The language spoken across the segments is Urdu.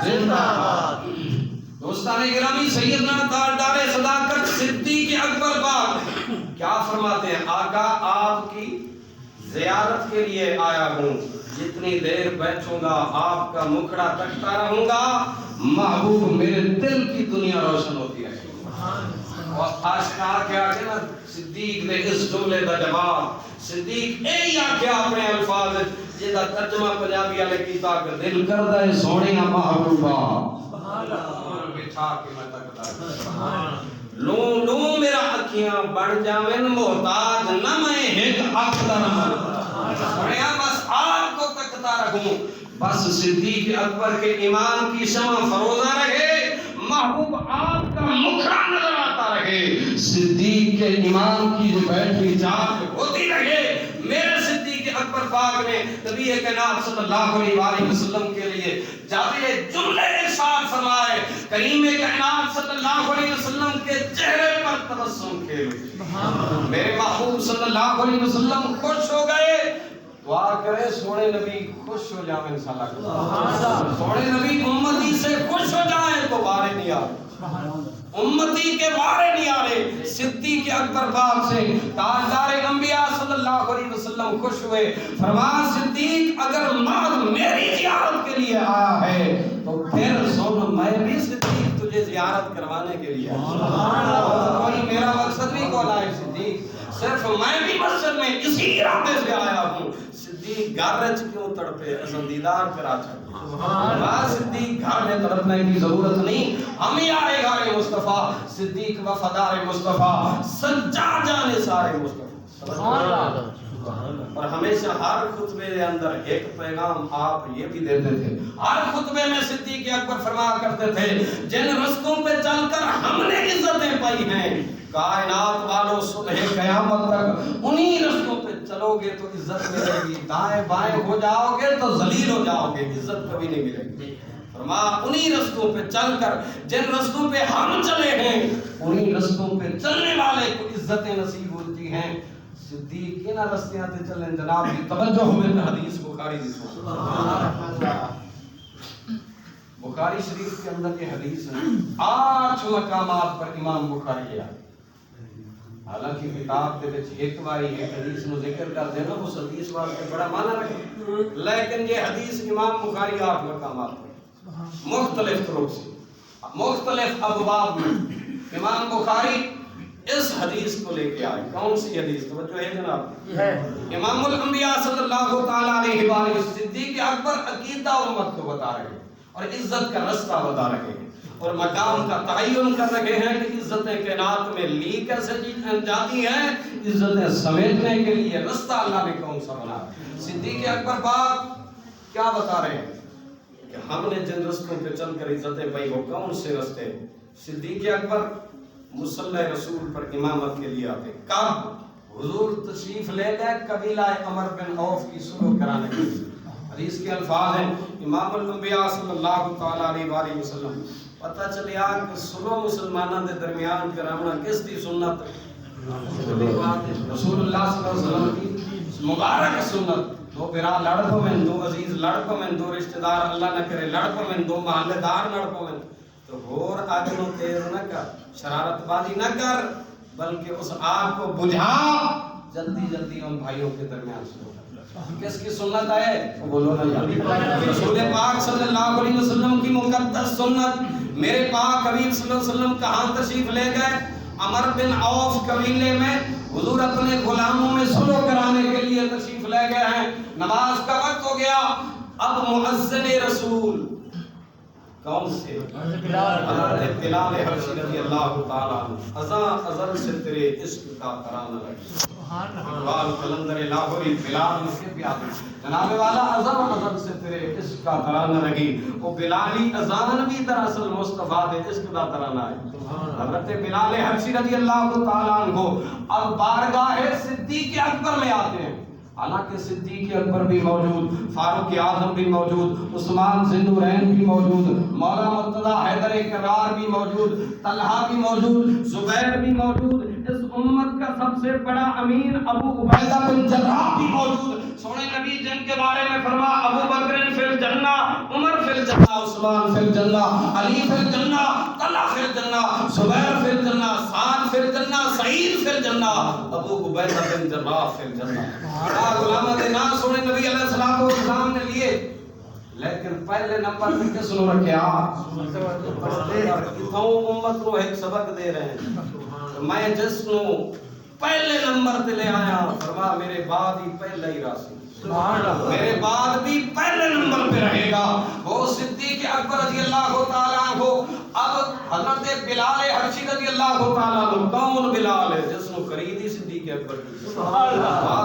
زندہ باد۔ دوستان گرامی، سیدنا تاجدار صداقت صدیق اکبر پاک کیا فرماتے ہیں؟ آقا آپ کی زیارت کے لیے آیا ہوں، جتنی دیر بیٹھوں گا آپ کا مکھڑا تکتا رہوں گا، محبوب میرے دل کی دنیا روشن ہوتی رہے گی۔ اور آشکار کیا کہ نا صدیق نے اس جملے دا جواب، صدیق اے یا کیا اپنے الفاظ جیدہ ترجمہ پنجابی والے کیتا کہ دل کردہ ہے سونے محبوبہ بٹھا کے میں تکتا لوں لوں میرا اکھیاں بڑھ جاویں محتاج نہ میں ایک اکھدا نہ سنیا بس آپ کو تکتا رہوں، بس صدیق اکبر کے ایمان کی شمع فروزہ رہے، محبوب آپ کا مکھڑا نظر آتا رہے، صدیق کے ایمان کی جو بیٹری جاگ ہوتی رہے۔ میرے صدیق اکبر پاک نے نبی کائنات صلی اللہ علیہ وسلم کے لیے جاتے جملے ارشاد فرمائے، کریم کائنات صلی اللہ علیہ وسلم کے چہرے پر تبسم کھیلے، میرے محبوب صلی اللہ علیہ وسلم خوش ہو گئے۔ دعا کرے سونے نبی خوش ہو جائیں انشاءاللہ، سونے نبی امتی سے خوش ہو جائیں تو بارے نہیں آ رہے، امتی کے بارے نہیں آ رہے۔ صدیق اکبر پاک سے تاجدار انبیاء صلی اللہ علیہ وسلم خوش ہوئے، فرمایا صدیق اگر مال میری زیارت کے لیے آیا ہے تو پھر سن میں بھی صدیق تجھے زیارت کروانے کے لیے کوئی میرا مقصد نہیں کولا ہے صدیق، صرف میں بھی مسجد میں اسی ارادے سے آیا ہوں۔ صدیق گھر کیوں تڑپے، اصل دیدار کرا چاہتا صدیق گھر میں تڑپنے کی ضرورت نہیں، ہم یار گھر مصطفیٰ، صدیق وفادار مصطفیٰ، سجاد جان سارے مصطفیٰ۔ اور ہمیشہ ہر خطبے کے اندر ایک پیغام آپ یہ بھی دیتے تھے، ہر خطبے میں صدیق اکبر فرمایا کرتے تھے جن رستوں پہ چل کر ہم نے عزتیں پائی ہیں کائنات والوں صبح قیامت تک انہی رستوں پہ چلو گے تو عزت ملے گی، دائیں بائیں ہو جاؤ گے تو ذلیل ہو جاؤ گے، عزت کبھی نہیں ملے گی۔ فرمایا انہی رستوں پہ چل کر جن رستوں پہ ہم چلے ہیں انہی رستوں پہ چلنے والے کو عزتیں نصیب ہوتی ہیں۔ صدیق انہا رستیاں تے چلیں جناب کی توجہ ہوئے میں حدیث بخاری دی بخاری شریف کے اندر یہ حدیث ہے، 8 مقامات پر امام بخاری لیا، حالانکہ کتاب کے وچ ایک باری ایک حدیث نو ذکر کر دینا اس حدیث واسطے بڑا معنی رکھے، لیکن یہ حدیث امام بخاری 8 مقامات پر مختلف طرق سے مختلف ابواب میں امام بخاری اس حدیث کو لے کے آئے۔ کون سی حدیث؟ توجہ ہے جناب، امام الانبیاء صلی اللہ تعالی علیہ وآلہ صدیق اکبر عقیدہ امت کو بتا رہے ہیں اور عزت کا رستہ بتا رہے ہیں اور مقام کا تعین کر رہے ہیں کہ عزتیں کائنات میں لی کیسے جاتی ہیں، عزتیں سمیٹنے کے لیے رستہ اللہ نے کون سا بنا۔ صدیق اکبر پاک کیا بتا رہے ہیں کہ ہم نے جن رستوں پہ چل کر عزتیں پائی وہ کون سے رستے؟ صدیق اکبر مصلی رسول پر امامت کے لیے آتے، کب حضور تشریف لے گئے قبیلہ عمر بن عوف کی سلو کرانے کے لیے۔ حدیث کے الفاظ ہیں امام الانبیاء صلی اللہ تعالی علیہ وآلہ وسلم پتہ چلیا کہ سلو مسلمانوں کے درمیان کرانا کس دی سنت؟ رسول اللہ صلی اللہ علیہ وسلم کی مبارک سنت۔ دو برا لڑ پویں، دو عزیز لڑ پویں، دو رشتہ دار اللہ نہ کرے لڑ پویں، دو محلے دار لڑ پویں تو اور آگ نو تیز نہ کر، شرارت بازی نہ کر، بلکہ اس آگ کو بجھا، جلدی جلدی ان بھائیوں کے درمیان شروع کر۔ کس کی سنت ہے؟ بولو نا، رسول پاک صلی اللہ علیہ وسلم کی مقدس سنت۔ میرے پاک حبیب صلی اللہ علیہ وسلم کہاں تشریف لے گئے؟ عمر بن عوف قبیلے میں حضور اپنے غلاموں میں صلح کرانے کے لیے تشریف لے گئے ہیں، نماز کا وقت ہو گیا، اب مؤذن رسول کون سے؟ حضرت بلال حبشی رضی اللہ تعالیٰ عنہ، اذان ازل سے تیرے عشق کا ترانہ لگے، اقبال قلندر لاہوری بلال مجھے پیادے جناب والا اذان ازل سے تیرے عشق کا ترانہ لگی۔ وہ بلالی اذان بھی دراصل مصطفیٰ دے عشق کا ترانہ ہے۔ حضرت بلال حبشی رضی اللہ تعالیٰ عنہ اب بارگاہ صدیق اکبر میں آتے ہیں، حالانکہ صدیق اکبر بھی موجود، فاروق اعظم بھی موجود، عثمان ذوالنورین بھی موجود، مولا مرتضی حیدر کرار بھی موجود، طلحہ بھی موجود، زبیر بھی موجود، اس امت کا سب سے بڑا امین ابو عبیدہ بن جراح بھی موجود. سونے نبی جن کے بارے میں فرما ابو بکر فی الجنہ، عمر فی الجنہ، عثمان فی الجنہ، علی فی الجنہ، طلحہ فی الجنہ، زبیر فی الجنہ، سعد فی الجنہ، سعید فی الجنہ، ابو عبیدہ بن جراح فی الجنہ. علامہ دینا سونے نبی علیہ الصلوۃ والسلام نے لیے، لیکن پہلے نمبر پہ کس نے رکھا؟ امت کو ایک سبق دے رہے ہیں. میں جس نو پہلے نمبر پہ لے آیا، فرما میرے بعد ہی پہلا ہی راسی، میرے بعد بھی پہلے نمبر پہ رہے گا. وہ صدیق اکبر رضی اللہ تعالیٰ عنہ. اب حضرت بلال حبشی رضی اللہ تعالیٰ عنہ، کون بلال ہے جس نے خریدی صدیق اکبر کی؟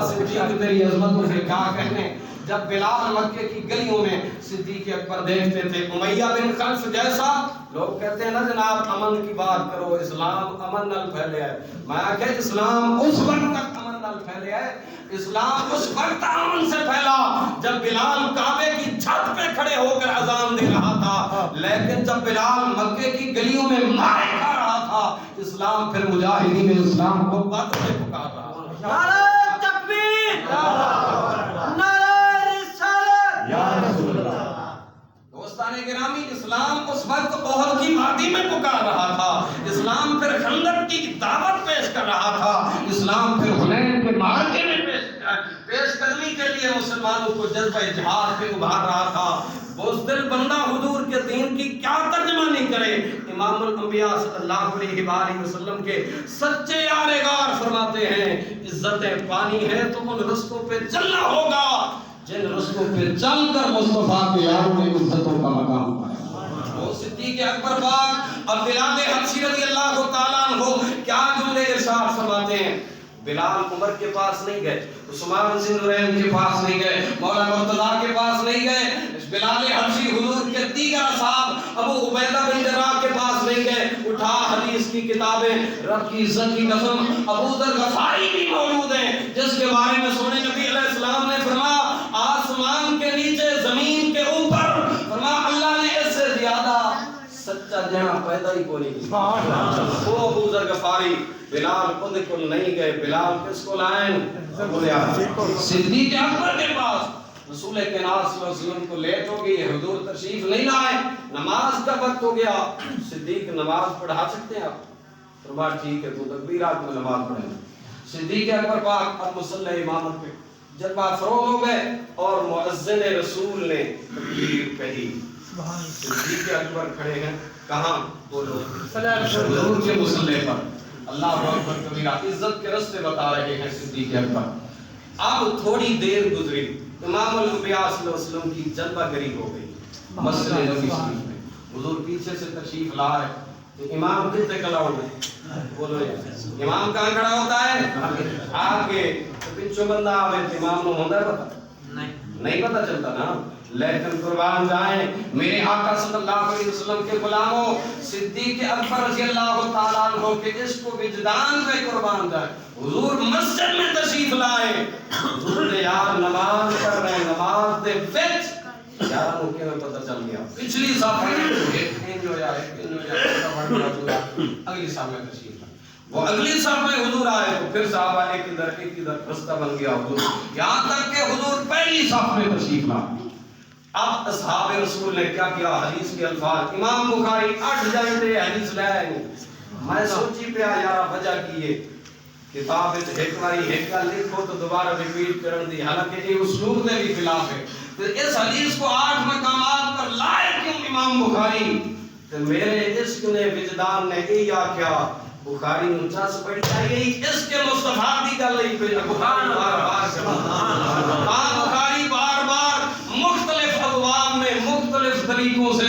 صدیق تیری عظمت سے کیا کہنے. جب بلال مکے کی گلیوں میں صدیق اکبر دیکھتے تھے، امیہ بن خلف جیسا، لوگ کہتے ہیں نا جناب امن کی بات کرو، اسلام امن نال پھیلے ہے. میں کہ اسلام اس وقت تک امن نال پھیلے ہے، اسلام اس وقت امن سے پھیلا جب بلال کعبے کی چھت پہ کھڑے ہو کر اذان دے رہا تھا. لیکن جب بلال مکے کی گلیوں میں مارے کھا رہا تھا، اسلام پھر مجاہدین اسلام کو بات سے پکار رہا. نعرہ تکبیر، نعرہ دوستان گرامی، اسلام اس وقت احد کی وادی میں پکار رہا تھا، اسلام پھر خندق کی دعوت پیش کر رہا تھا، اسلام پھر حنین کے معرکے میں پیش قدمی کے لیے مسلمانوں کو جذبہ جہاد پہ ابھار رہا تھا. بزدل بندہ حضور کے دین کی کیا ترجمانی کرے. امام الانبیاء صلی اللہ علیہ وآلہ وسلم کے سچے یارغار فرماتے ہیں عزتیں پانی ہے تو ان رستوں پہ چلنا ہوگا جن رستوں پہ چل کر مصطفیٰ کے یاروں نے عزتوں کا مقام پایا. وہ صدیق اکبر پاک اب بلال حبشی رضی اللہ تعالیٰ عنہ کیا جملے ارشاد فرماتے ہیں. بلال عمر کے پاس نہیں گئے، عثمان بن نورین کے پاس نہیں گئے، مولا مرتضیٰ کے پاس نہیں گئے، بلال حبشی حضور کے دیگر اصحاب ابو عبیدہ بن جراح کے پاس نہیں گئے. اٹھا حدیث کی کتابیں، رب کی عزت کی قسم ابو ذر غفاری بھی موجود ہیں جس کے بارے میں سونے نبی علیہ السلام نے فرمایا آسمان کے نیچے زمین کے اوپر، فرمایا اللہ نے اس سے زیادہ سچا جہاں پیدا ہی کوئی نہیں. وہ ابو ذر غفاری بلال خود کو نہیں گئے، بلال کس کو لائیں؟ صدیق اکبر کے پاس. رسول کائنات صلی اللہ علیہ وسلم کو لیٹ ہو گئی، حضور تشریف نہیں لائے، نماز کا وقت ہو گیا. صدیق نماز پڑھا سکتے ہیں آپ؟ فرمایا ٹھیک ہے تو تکبیرات میں نماز پڑھیں. صدیق اکبر پاک اب مصلی امامت پہ جب فروغ ہو گئے اور مؤذن رسول نے تکبیر کہی. صدیق اکبر کھڑے ہیں کہاں؟ بولو حضور کے مصلی پر. اللہ اکبر کبیرہ، عزت کے رستے بتا رہے ہیں صدیق اکبر. اب تھوڑی دیر گزری، امام الانبیاء صلی اللہ علیہ وسلم کی جلوہ گری ہو گئی مسجد نبوی شریف میں. حضور پیچھے سے تشریف لائے تو امام کتنے کھڑا ہوتا ہے؟ بولو امام کہاں کھڑا ہوتا ہے؟ آگے. تو پچھو بندہ آوے تو امام نو ہوتا ہے پتہ؟ نہیں پتہ چلتا نا. لیکن قربان جائیں میرے آقا صلی اللہ علیہ وسلم کے غلاموں، صدیق اکبر رضی اللہ تعالیٰ عنہ کے عشق و وجدان پہ قربان جائیں. حضور مسجد میں تشریف لائے، حضور نے یار نماز پڑھ رہے ہیں، نماز دے وچ یار مکے میں پتہ چل گیا پچھلی صاحب اگلی صاحب میں تشریف لائے. وہ اگلی صاحب میں حضور آئے تو پھر صحابہ ایک ادھر رستہ بن گیا حضور، یہاں تک کہ حضور پہلی صاحب میں تشریف لائے. اب اصحاب رسول نے کیا کیا؟ حدیث کے الفاظ امام بخاری 8 جلدے حدیث لے آئے. میں سوچی پہ یار وجہ کی ہے کتاب ایک باری ایک کا لکھو تو دوبارہ ریپیٹ کرن دی، حالانکہ یہ اسلوب میں بھی خلاف ہے. تو اس حدیث کو 8 مقامات پر لائے کیوں امام بخاری؟ تو میرے عشق نے وجدان نے کیا کیا بخاری نو چس پڑی چاہیے اس کے مصطفیٰ دی گل نہیں پہ بخاری بار بار مختلف ابواب میں مختلف طریقوں سے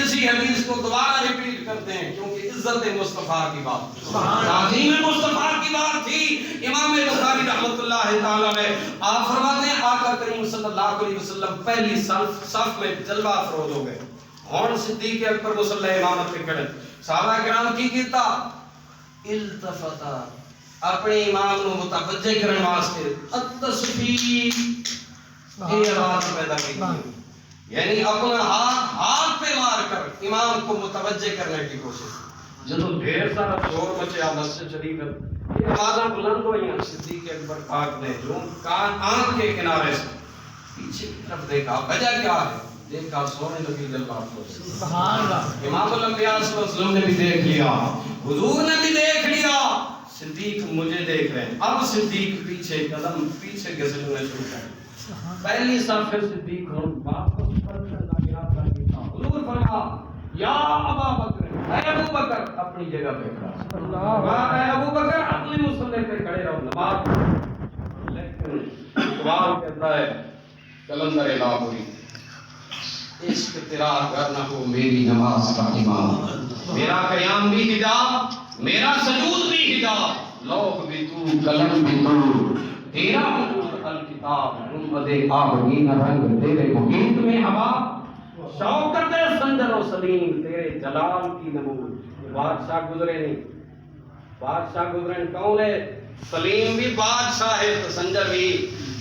اسی حدیث کو دوبارہ ریپیٹ کرتے ہیں کیونکہ عزت مصطفیٰ کی بات، تعظیم مصطفیٰ کی بات تھی. امام بخاری رحمۃ اللہ تعالی علیہ آپ فرماتے ہیں آقا کریم صلی اللہ علیہ وسلم پہلی صف میں جلوہ افروز ہو گئے. اور صدیق اکبر مصلی امامت پہ کھڑے، صحابہ کرام کی کیتا التفتا اپنے امام نو متوجہ کرنے واسطے التصفیق یہ بات پیدا کی، یعنی اپنا ہاتھ پہ مار کر امام کو متوجہ کرنے کی کوشش. جب ڈھیر سارا شور مچیا مسجد شریف یہ آوازاں بلند ہوئی ہیں. صدیق اکبر پاک نے جو آنکھ کے کنارے سے پیچھے کی طرف دیکھا, وجہ کیا ہے؟ دیکھا سونے نبی اللہ کو. سبحان اللہ. امام الانبیاء صلی اللہ علیہ وسلم نے بھی دیکھ لیا, حضور نے بھی دیکھ لیا, صدیق مجھے دیکھ رہے ہیں. اب صدیق پیچھے قدم پیچھے گھسٹنے شروع کر. پہلی صف سے صدیق واپس پلٹن لگا تھا. حضور فرمایا یا ابا بکر, اے ابو بکر اپنی جگہ پہ کھڑا, اے ابو بکر اپنے مصلی پہ کھڑے رہو, نماز. لیکن اقبال کہتا ہے کلندر لاہوری, عشق تیرا گر نہ ہو میری نماز کا امام, میرا قیام بھی حجاب, میرا سجود بھی حجاب, لوح بھی تو قلم بھی تو, تیرا وجود الکتاب, گنبد آبگین رنگ تیرے محیط میں ہوا, شوکت سنجر و سلیم تیرے جلال کی نمود. بادشاہ گزرے نہیں, بادشاہ گزرے کون ہے؟ سلیم بھی بادشاہ ہے تو سنجر بھی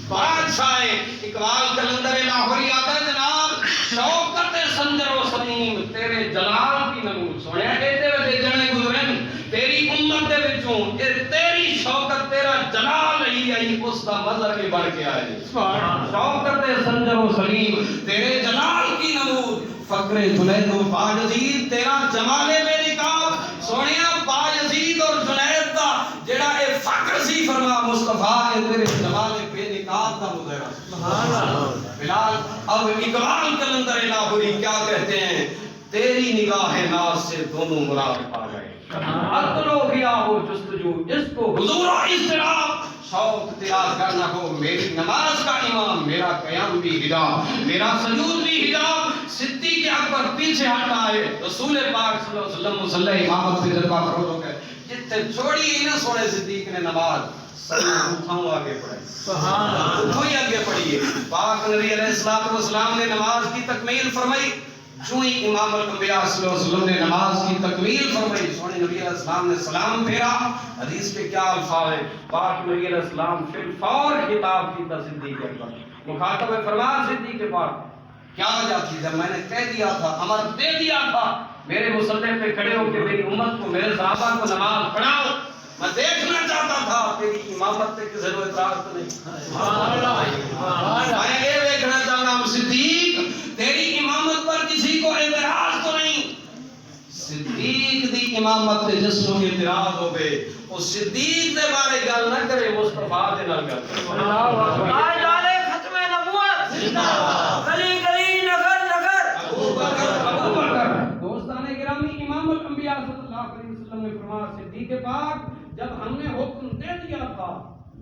بادشاہ ہے. اقبال کلندر لاہوری آتا ہے جناب شوکت سنجر و سلیم تیرے جلال کی نمود. سنیا کہتے ہوئے جنے گزرن تیری امت دے وچوں تیری شوکت تیرا جلال ہی آئی اس کا مظہر بھی بڑھ کے آئے. شوکت سنجر و سلیم تیرے جلال کی نمود, فقر جنید و باجزید تیرا جمال بے نقاب. سونیا باجزید اور جنید دا جڑا اے فقر سی فرما مصطفیٰ اے تیرے جمال بے نقاب دا مظہر. سبحان اللہ. بلال اب اقبال کلندر لاہوری کیا کہتے ہیں؟ تیری نگاہ ناز سے دونوں مراد پا گئے, عقل و گیا ہو جستجو اس کو حضور و اضطراب, شوق تیرا گر نہ ہو میری نماز کا امام, میرا قیام بھی حجاب, میرا سجود بھی حجاب. صدیق اکبر پیچھے ہٹ آئے, رسول پاک صلی اللہ علیہ وسلم مصلی امامت پہ جذبہ فروغ ہو گئے. جتنے چھوڑی ہی نہ سونے صدیق نے نماز اٹھاؤں آگے پڑھائی. سبحان اللہ. کوئی آگے پڑھیے. پاک نبی علیہ السلام نے نماز کی تکمیل فرمائی. جو ہی امام الانبیاء صلی اللہ علیہ وسلم نے نماز کی تکمیل فرمائی, سونے نبی علیہ السلام نے سلام پھیرا. حدیث کے کیا الفاظ ہیں؟ پاک نبی علیہ السلام فی الفور خطاب کی صدیق اکبر, مخاطب فرمایا صدیق کے پاس کیا وجہ تھی جب میں نے کہہ دیا تھا, امر دے دیا تھا میرے مصلی پہ کھڑے ہو کے میری امت کو میرے صحابہ کو نماز پڑھاؤ, میں دیکھنا چاہتا تھا تیری امامت پہ کسی کو اعتراض تو نہیں. میں یہ دیکھنا چاہتا ہوں صدیق تیری امامت پر کسی کو اعتراض تو نہیں. صدیق دی امامت تے جس کو اعتراض ہو گئے وہ صدیق دے بارے گل نہ کرے, مصطفیٰ دے نال گل کرے. آج والے ختم نبوت زندہ باد, گلی گلی نگر نگر ابو بکر. دوستان گرامی, امام الانبیاء صلی اللہ علیہ وسلم نے فرمایا صدیق پاک جب ہم نے حکم دے دیا تھا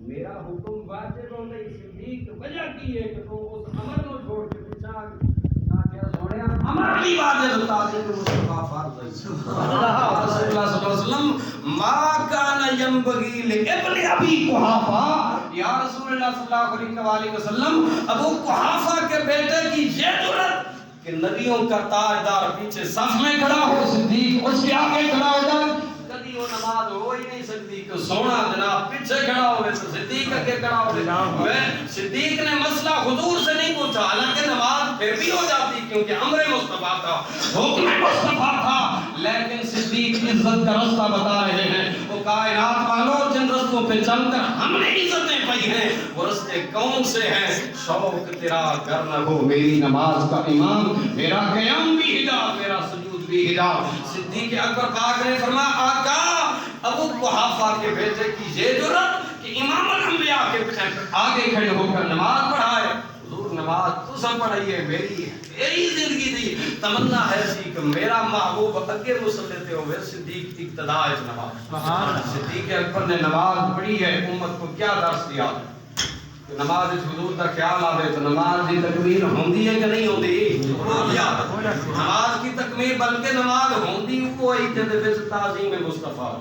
میرا حکم واجب ہو نہیں. صدیق وجہ کی ہے کہ تو اس امر کو چھوڑ کے پیچھے کیا سونے امر بھی واجب تھا کہ مصطفیٰ فرض ہے. سبحان اللہ. رسول اللہ صلی اللہ علیہ وسلم ما کان ینبغی لابن ابی قحافہ, یا رسول اللہ صلی اللہ علیہ وسلم ابو قحافہ کے بیٹے کی یہ جرأت کہ نبیوں کا تاجدار پیچھے صف میں کھڑا ہو, صدیق اس کے آگے کھڑا ہو جائے. کبھی وہ نماز ہو ہی نہیں سکتی کہ سونا جناب پیچھے کھڑا ہو گئے تو صدیق آگے کھڑا ہو گئے. صدیق نے مسئلہ حضور سے نہیں پوچھا, حالانکہ نماز پھر بھی ہو جاتی کیونکہ امر مصطفیٰ تھا, حکم مصطفیٰ تھا. لیکن صدیق عزت کا رستہ بتا رہے ہیں. وہ کائنات والوں جن رستوں پہ چل کر ہم نے عزتیں پائی ہیں وہ رستے کون سے ہیں؟ شوق تیرا گر نہ ہو میری نماز کا امام, میرا قیام بھی حجاب, میرا سجود بھی حجاب. صدیق اکبر پاک نے فرمایا آقا ابو قحافہ کے بیٹے کی یہ جرأت کہ امام الانبیاء کے آگے کھڑے ہو کر نماز پڑھائے. حضور نماز تو سب پڑھائیے, میری زندگی دی تمنا ہے سی کہ میرا محبوب اگے مصلی تے ہوئے. صدیق اقتداء اس نماز. صدیق اکبر نے نماز پڑھی ہے, امت کو کیا درس دیا کہ نماز حضور کا خیال آوے تو نماز کی تکمیل ہوندی ہے کہ نہیں ہوندی؟ نماز کی تکمیل بلکہ نماز ہوندی وہ ہے جد وچ تعظیم مصطفیٰ.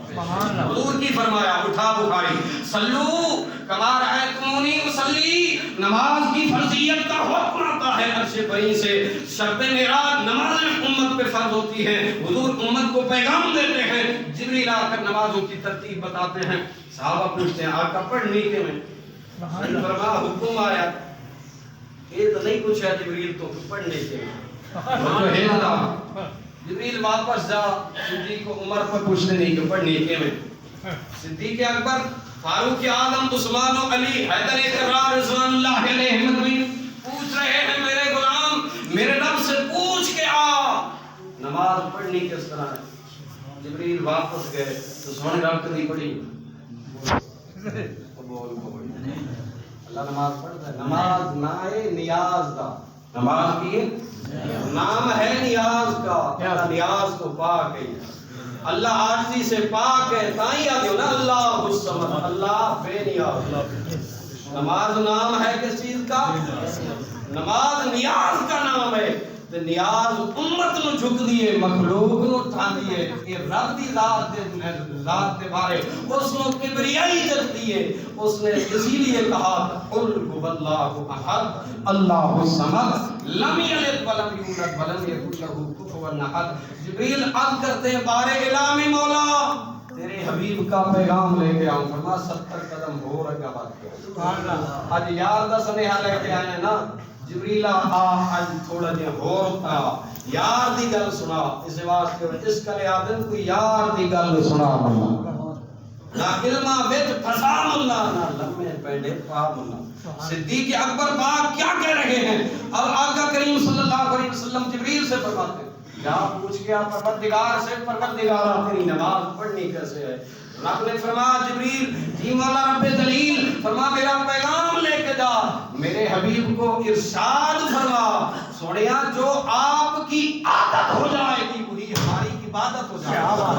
حضور کی فرمایا اٹھا بخاری صلو کما رأیتمونی اصلی, نماز کی فرضیت کا حکم آتا ہے عرش بری سے. شب معراج نمازیں امت پہ فرض ہوتی ہیں, حضور امت کو پیغام دیتے ہیں, جبریل آ کر نمازوں کی ترتیب بتاتے ہیں. صحابہ پوچھتے ہیں آقا پڑھنی کے میں فرما حکم آیا, یہ تو نہیں پوچھا جبریل تو پڑھنے کے جبریل واپس جا, صدیق کو عمر پر پوچھنے نہیں کہ پڑھنے کے میں صدیق اکبر، فاروق اعظم، عثمان و علی، حیدر کرار رضوان اللہ علیہ مجمعین پوچھ رہے ہیں میرے غلام میرے رب سے پوچھ کے آ نماز پڑھنی کس طرح ہے؟ جبریل واپس گئے تو سونے رب کدی پڑھی بول اللہ نماز پڑھتا ہے، نماز نہ ہے نیاز کا، نماز کی نام ہے نیاز کا، اللہ نیاز کو پاک ہے، اللہ عاجزی سے پاک ہے، تائیں آگے ہو نا اللہ الصمد، اللہ بے نیاز۔ نماز نام ہے کس چیز کا؟ نماز نیاز کا نام ہے، تے نیاز امت نو جھک دیے، مخلوق نو ٹھان دیے، یہ رب دی ذات دے بارے اس نو کبریائی جت دیے، اس نے اسی لیے کہا قل هو اللہ احد اللہ الصمد لم یلد ولم یولد ولم یکن له کفوا احد۔ جبریل عرض کرتے ہیں بارے الہام مولا تیرے حبیب کا پیغام لے کے آؤں، فرما 70 قدم ہو رکھا بات کیا آج یار دا سنیہا لے کے آئے ہیں نا، جبریل آج تھوڑا جہا ہوتا یار دی گل سنا، اس واسطے اس کلے آدم کوئی یار دی گل سنا ملا نہ علمہ وچ پھسا ملا نہ لمحے پینڈے پا ملا۔ صدیق اکبر پاک کیا کہہ رہے ہیں؟ اور آقا کریم صلی اللہ علیہ وسلم جبریل سے فرماتے ہیں کیا پوچھ گیا پروردگار سے، پروردگارا تیری نماز پڑھنی کیسے ہے؟ رب نے فرمایا جبریل جی مولا رب دلیل، فرما میرا پیغام لے کے جا، میرے حبیب کو ارشاد فرما سوڑیا جو آپ کی عادت ہو جائے گی وہی ہماری عبادت ہو جائے گی۔